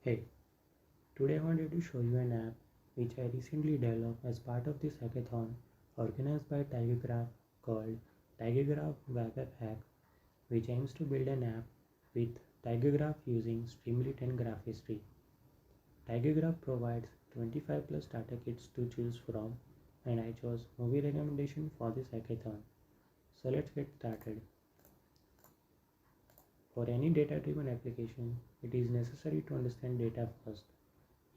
Hey, today I wanted to show you an app which I recently developed as part of this hackathon organized by Tigergraph called Tigergraph Web App Hack, which aims to build an app with Tigergraph using Streamlit and Graphistry. Tigergraph provides 25 plus starter kits to choose from, and I chose movie recommendation for this hackathon. So let's get started. For any data-driven application, it is necessary to understand data first.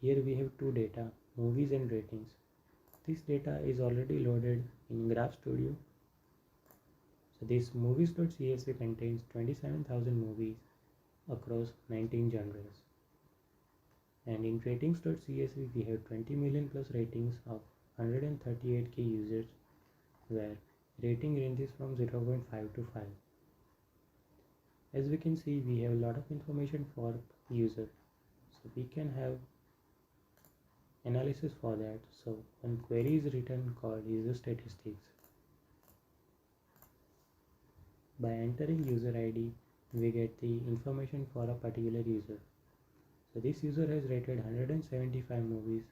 Here we have two data, movies and ratings. This data is already loaded in Graph Studio. So this movies.csv contains 27,000 movies across 19 genres. And in ratings.csv we have 20 million plus ratings of 138k users where rating ranges from 0.5 to 5. As we can see, we have a lot of information for user. So we can have analysis for that. So one query is written called user statistics. By entering user ID, we get the information for a particular user. So this user has rated 175 movies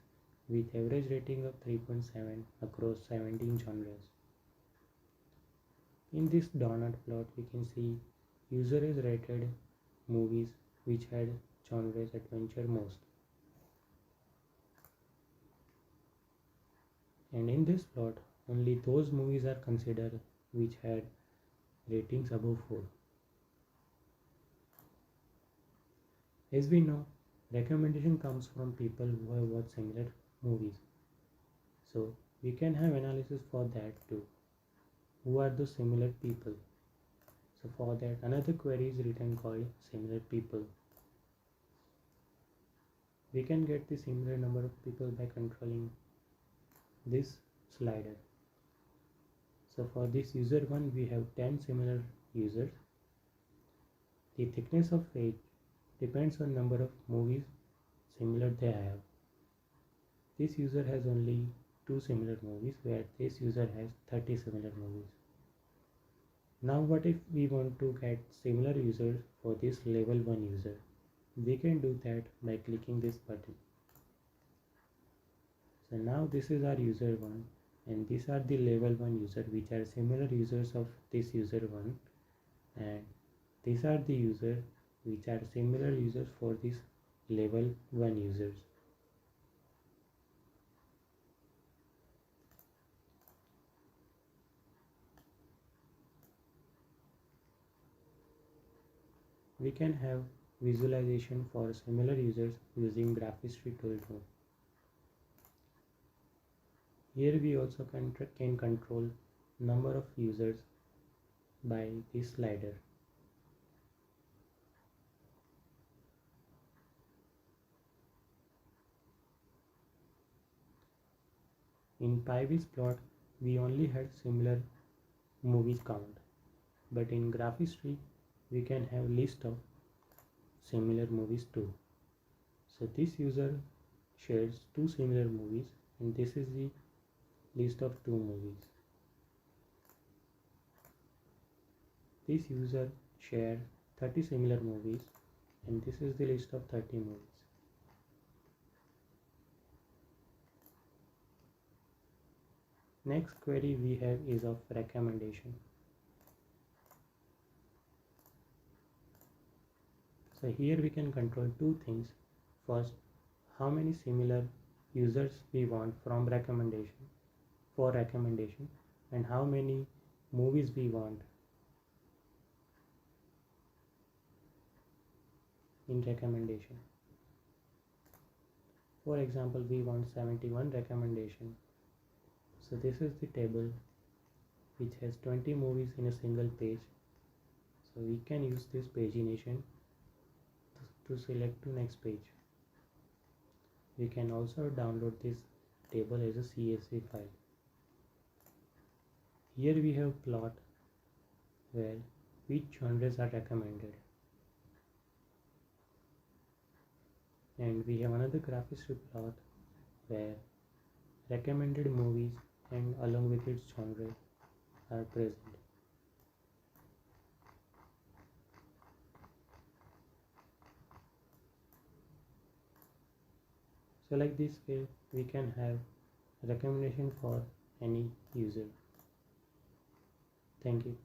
with average rating of 3.7 across 17 genres. In this donut plot, we can see user has rated movies which had genres adventure most. And in this plot, only those movies are considered which had ratings above 4. As we know, recommendation comes from people who have watched similar movies. So we can have analysis for that too. Who are those similar people? So for that, another query is written called similar people. We can get the similar number of people by controlling this slider. So for this user one, we have 10 similar users. The thickness of page depends on number of movies similar they have. This user has only 2 similar movies, where this user has 30 similar movies. Now what if we want to get similar users for this level 1 user? We can do that by clicking this button. So now this is our user 1, and these are the level 1 user which are similar users of this user 1, and these are the users which are similar users for this level 1 users. We can have visualization for similar users using Graphistry tool too. Here we also can control number of users by this slider. In PyVis plot, we only had similar movies count, but in Graphistry, we can have list of similar movies too. So this user shares 2 similar movies, and this is the list of 2 movies. This user shared 30 similar movies, and this is the list of 30 movies. Next query we have is of recommendation. So here we can control 2 things. First, how many similar users we want from recommendation for recommendation, and how many movies we want in recommendation. For example, we want 71 recommendation. So this is the table which has 20 movies in a single page. So we can use this pagination to select to next page. We can also download this table as a CSV file. Here we have plot where which genres are recommended. And we have another Graphistry plot where recommended movies and along with its genre are present. So like this way we can have recommendation for any user. Thank you.